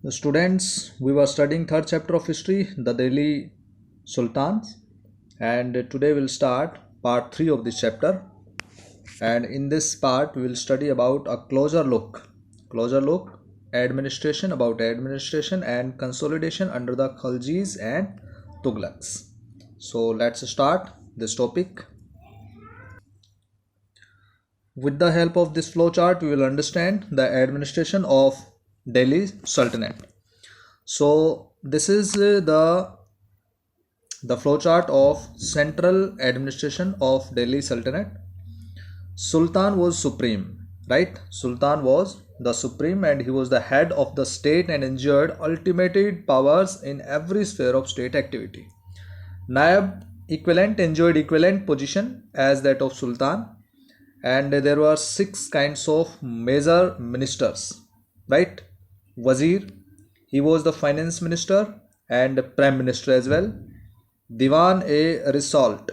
The students, we were studying third chapter of history, the Delhi Sultans, and today we'll start part 3 of this chapter. And in this part, we will study about a closer look, administration and consolidation under the Khaljis and Tughlaqs. So let's start this topic. With the help of this flowchart, we will understand the administration of Delhi Sultanate. So this is the flowchart of central administration of Delhi Sultanate. Sultan was supreme, right? Sultan was the supreme and he was the head of the state and enjoyed ultimate powers in every sphere of state activity. Naib enjoyed equivalent position as that of Sultan, and there were 6 kinds of major ministers, right? Wazir, he was the finance minister and prime minister as well. Diwan-e-Risalt,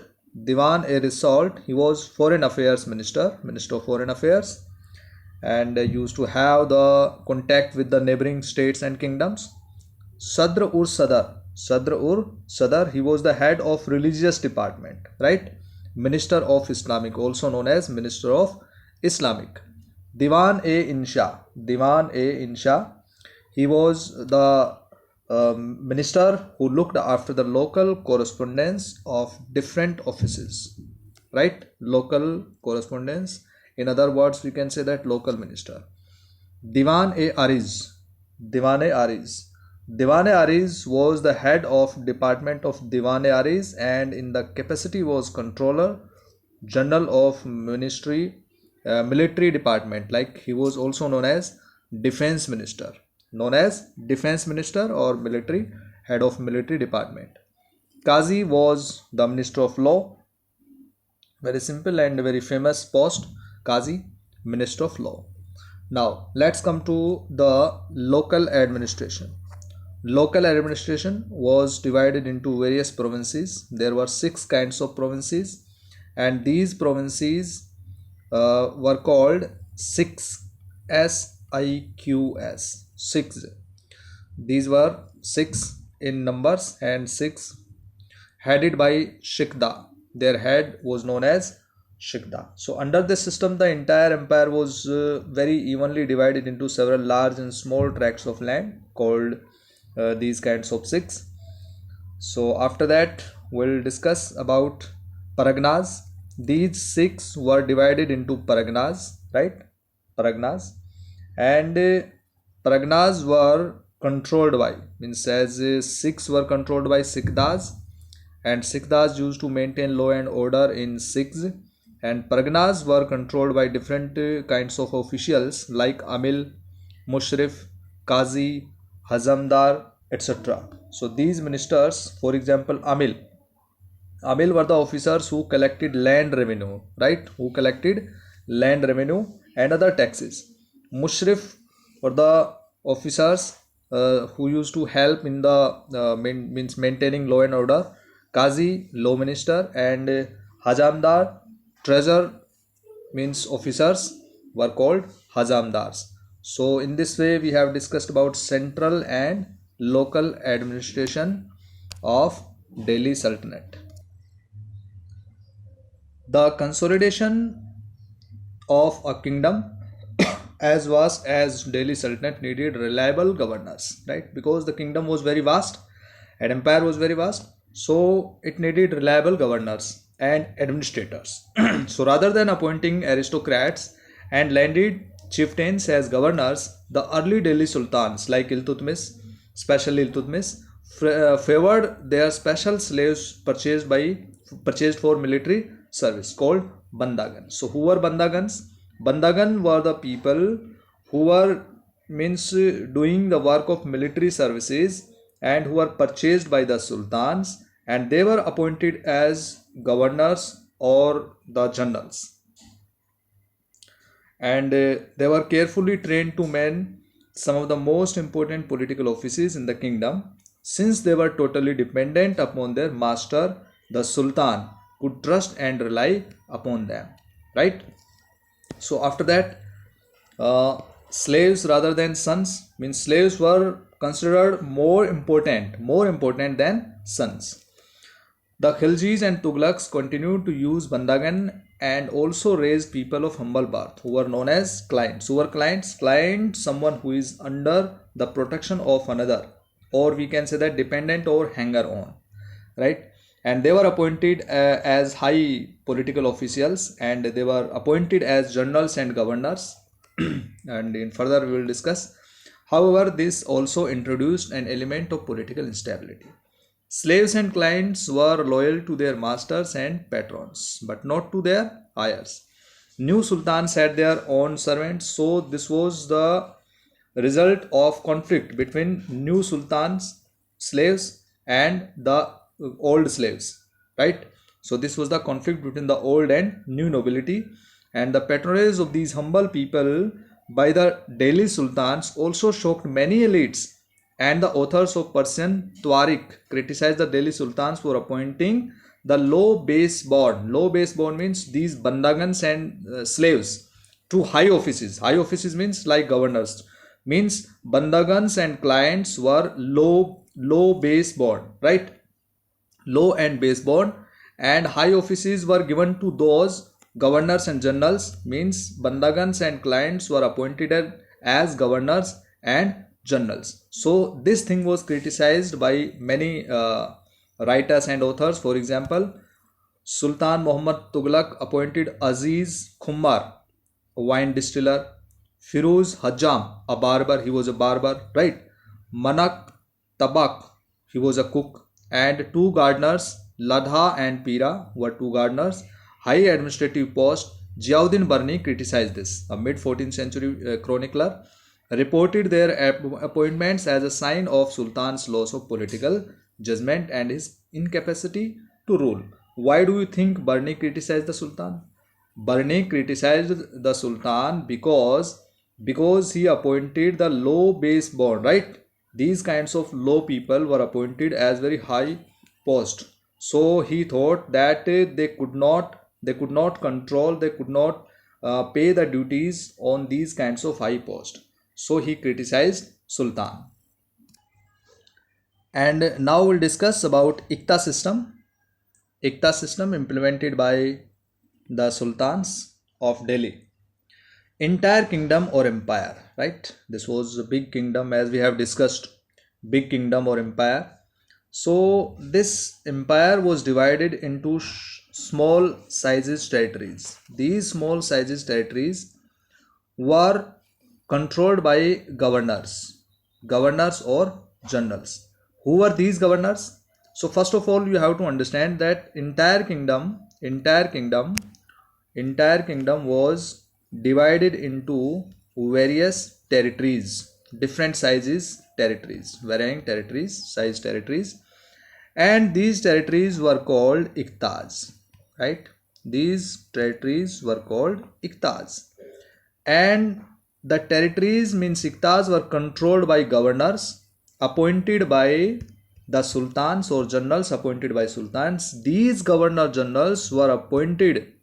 he was foreign affairs minister of foreign affairs, and used to have the contact with the neighboring states and kingdoms. Sadr-ur-Sadar, he was the head of religious department, right? Minister of Islamic, also known as Minister of Islamic. Diwan-e-Insha, he was the minister who looked after the local correspondence of different offices, right? Local correspondence, in other words we can say that local minister. Diwan-e-Ariz was the head of department of Diwan-e-Ariz, and in the capacity was controller general of military department, like he was also known as defense minister or military head of military department. Qazi was the minister of law, very simple and very famous post, Qazi, minister of law. Now let's come to the local administration. Local administration was divided into various provinces. There were 6 kinds of provinces, and these provinces were called Siqs, SIQS, 6. These were 6 in numbers and 6 headed by Shikda. Their head was known as Shikda. So under this system, the entire empire was very evenly divided into several large and small tracts of land called these kinds of 6. So after that, we'll discuss about Paraganas. These 6 were divided into Paraganas, right? Paraganas, and Paraganas were controlled by, means as 6 were controlled by Sikdas, and Sikdas used to maintain law and order in 6, and Paraganas were controlled by different kinds of officials like Amil, Mushrif, Qazi, Hazamdar, etc. So these ministers, for example, Amil were the officers who collected land revenue, right? Who collected land revenue and other taxes. Mushrif were the officers who used to help in the means maintaining law and order. Qazi, law minister, and Hazamdar, treasurer, means officers were called Hazamdars. So in this way we have discussed about central and local administration of Delhi Sultanate. The consolidation of a kingdom as vast as Delhi Sultanate needed reliable governors, right? Because the kingdom was very vast and empire was very vast, so it needed reliable governors and administrators. So rather than appointing aristocrats and landed chieftains as governors, the early Delhi sultans like Iltutmish, especially Iltutmish, favored their special slaves purchased for military service called Bandagan. So who were Bandagans? Bandagan were the people who were doing the work of military services and who were purchased by the sultans, and they were appointed as governors or the generals, and they were carefully trained to man some of the most important political offices in the kingdom, since they were totally dependent upon their master. The sultan could trust and rely upon them, right? So after that, slaves rather than sons, means slaves were considered more important than sons. The Khiljis and Tughlaqs continued to use Bandagan and also raised people of humble birth who were known as clients. Who were clients? Client, someone who is under the protection of another, or we can say that dependent or hanger on, right? And they were appointed as high political officials, and they were appointed as generals and governors. And in further we will discuss. However, this also introduced an element of political instability. Slaves and clients were loyal to their masters and patrons, but not to their heirs. New sultans had their own servants, so this was the result of conflict between new sultans, slaves, and the old slaves, right? So this was the conflict between the old and new nobility, and the patronage of these humble people by the Delhi sultans also shocked many elites, and the authors of Persian Tariq criticized the Delhi sultans for appointing the low base born. Low base born means these bandagans and slaves to high offices. High offices means like governors. Means bandagans and clients were low base born, right? Low and base born, and high offices were given to those governors and generals. Means bandagans and clients were appointed as governors and generals. So this thing was criticized by many writers and authors. For example, Sultan Muhammad Tughlaq appointed Aziz Khummar, a wine distiller; Firuz Hajjam, a barber, he was a barber, right? Manak Tabak, he was a cook; and two gardeners, Ladha and Pira, were two gardeners. High administrative post. Ziauddin Barni criticized this. A mid 14th century chronicler reported their appointments as a sign of Sultan's loss of political judgment and his incapacity to rule. Why do you think Barni criticized the Sultan? Barni criticized the Sultan because he appointed the low base born, right? These kinds of low people were appointed as very high post. So he thought that they could not control, they could not pay the duties on these kinds of high post. So he criticized Sultan. And now we'll discuss about Iqta system. Iqta system implemented by the sultans of Delhi. Entire kingdom or empire, right? This was a big kingdom, as we have discussed, big kingdom or empire. So this empire was divided into small sizes territories. These small sizes territories were controlled by governors or generals. Who were these governors? So first of all, you have to understand that entire kingdom was divided into various territories, different sizes territories, varying territories, size territories, and these territories were called iqtas, right? These territories were called iqtas, and the territories means iqtas were controlled by governors appointed by the sultans or generals appointed by sultans. These governor generals were appointed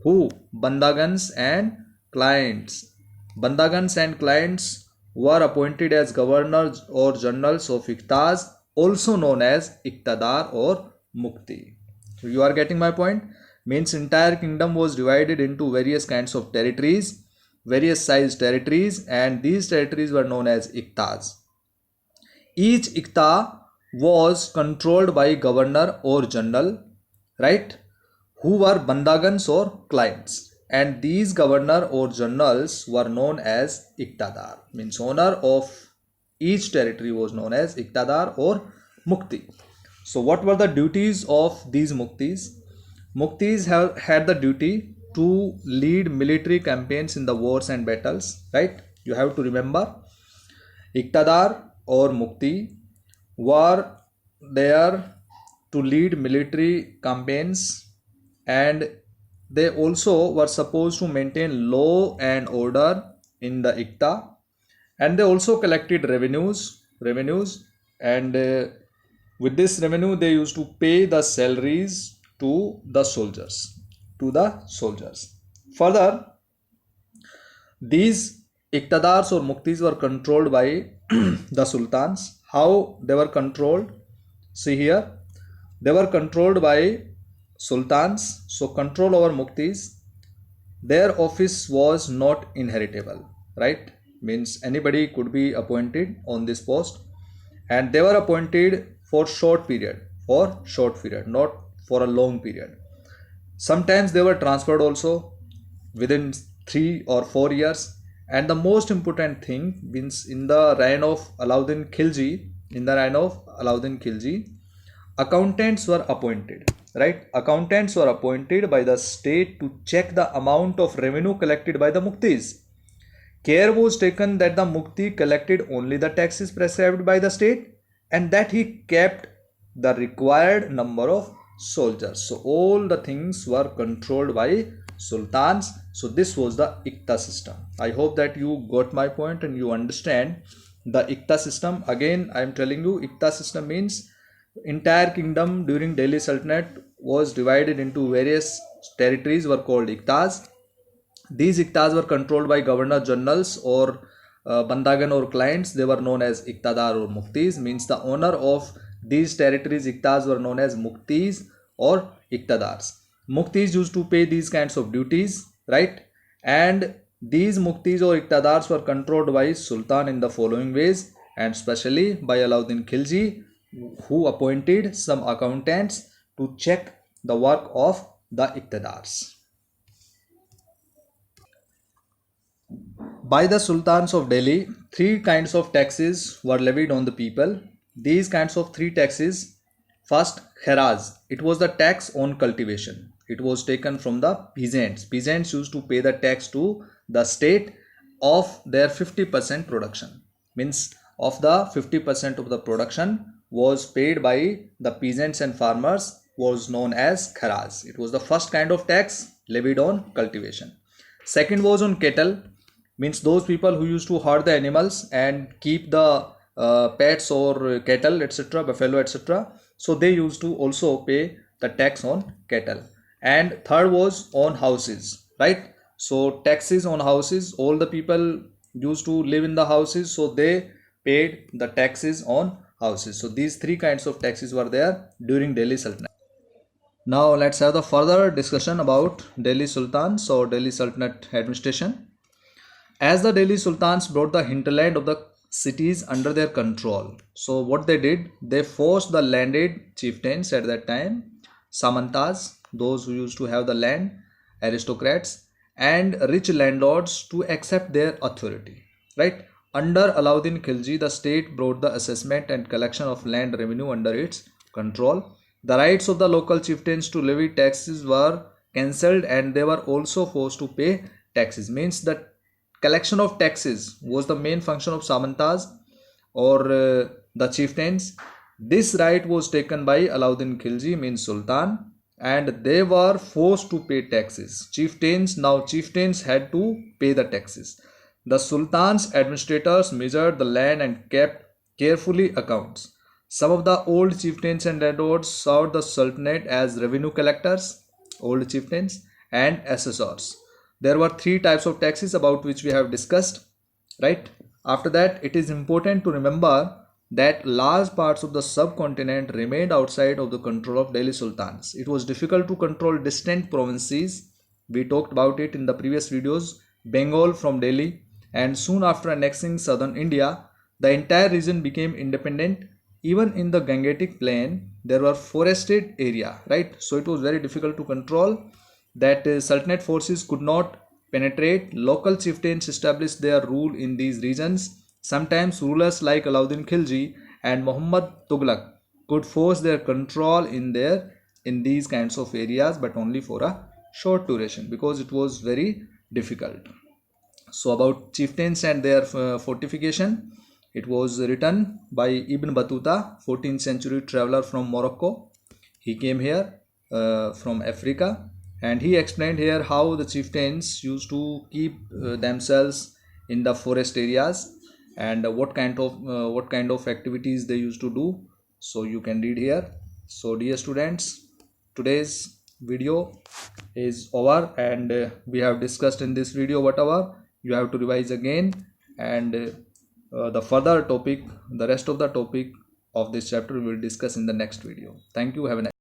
who? Bandagans and clients. Bandagans and clients were appointed as governors or generals of iqtas, also known as iqtadar or mukti. So you are getting my point? Means entire kingdom was divided into various kinds of territories, various size territories, and these territories were known as iqtas. Each iqta was controlled by governor or general, right, who were bandagans or clients, and these governor or generals were known as iqtadar. Means owner of each territory was known as iqtadar or mukti. So what were the duties of these muktis? Muktis had the duty to lead military campaigns in the wars and battles, right? You have to remember, iqtadar or mukti were there to lead military campaigns, and they also were supposed to maintain law and order in the iqta, and they also collected revenues, and with this revenue they used to pay the salaries to the soldiers. Further, these Iqtadars or Muktis were controlled by the sultans. How they were controlled? See here, they were controlled by sultans. So control over Muktis, their office was not inheritable, right? Means anybody could be appointed on this post, and they were appointed for short period, not for a long period. Sometimes they were transferred also within 3 or 4 years. And the most important thing means in the reign of Alauddin Khilji, accountants were appointed, right? Accountants were appointed by the state to check the amount of revenue collected by the Muktis. Care was taken that the Mukti collected only the taxes prescribed by the state and that he kept the required number of soldiers. So all the things were controlled by sultans. So this was the Iqta system. I hope that you got my point and you understand the Iqta system. Again, I am telling you, Iqta system means entire kingdom during Delhi Sultanate was divided into various territories were called Iqtas. These Iqtas were controlled by governor generals or bandagan or clients. They were known as Iqtadar or Muktis. Means the owner of these territories, Iqtas, were known as Muktis or Iqtadars. Muktis used to pay these kinds of duties, right? And these Muktis or Iqtadars were controlled by Sultan in the following ways, and especially by Alauddin Khilji, who appointed some accountants to check the work of the Iqtadars. By the sultans of Delhi, three kinds of taxes were levied on the people. These kinds of three taxes: first, kharaz. It was the tax on cultivation. It was taken from the peasants. Peasants used to pay the tax to the state of their 50% production. Means of the 50% of the production was paid by the peasants and farmers was known as kharaz. It was the first kind of tax levied on cultivation. Second was on cattle. Means those people who used to herd the animals and keep the pets or cattle, etc., buffalo, etc. So they used to also pay the tax on cattle. And third was on houses, right? So taxes on houses, all the people used to live in the houses, so they paid the taxes on houses. So these three kinds of taxes were there during Delhi Sultanate. Now let's have the further discussion about Delhi Sultans or Delhi Sultanate administration. As the Delhi Sultans brought the hinterland of the cities under their control, so what they did, they forced the landed chieftains at that time, samantas, those who used to have the land, aristocrats, and rich landlords to accept their authority, right? Under Alauddin Khilji, the state brought the assessment and collection of land revenue under its control. The rights of the local chieftains to levy taxes were cancelled and they were also forced to pay taxes. Means that collection of taxes was the main function of samantas or the chieftains. This right was taken by Alauddin Khilji, means Sultan, and they were forced to pay taxes. Chieftains had to pay the taxes. The Sultan's administrators measured the land and kept carefully accounts. Some of the old chieftains and landlords served the Sultanate as revenue collectors, old chieftains, and assessors. There were three types of taxes about which we have discussed, right? After that, it is important to remember that large parts of the subcontinent remained outside of the control of Delhi Sultans. It was difficult to control distant provinces. We talked about it in the previous videos. Bengal from Delhi, and soon after annexing southern India, the entire region became independent. Even in the Gangetic plain, there were forested area, right? So it was very difficult to control. That Sultanate forces could not penetrate. Local chieftains established their rule in these regions. Sometimes rulers like Alauddin Khilji and Muhammad Tughlaq could force their control in these kinds of areas, but only for a short duration because it was very difficult. So about chieftains and their fortification, it was written by Ibn Battuta, 14th century traveler from Morocco. He came here from Africa, and he explained here how the chieftains used to keep themselves in the forest areas and what kind of activities they used to do. So you can read here. So dear students, today's video is over, and we have discussed in this video whatever. you have to revise again, and the further topic, the rest of the topic of this chapter we will discuss in the next video. Thank you. Have a nice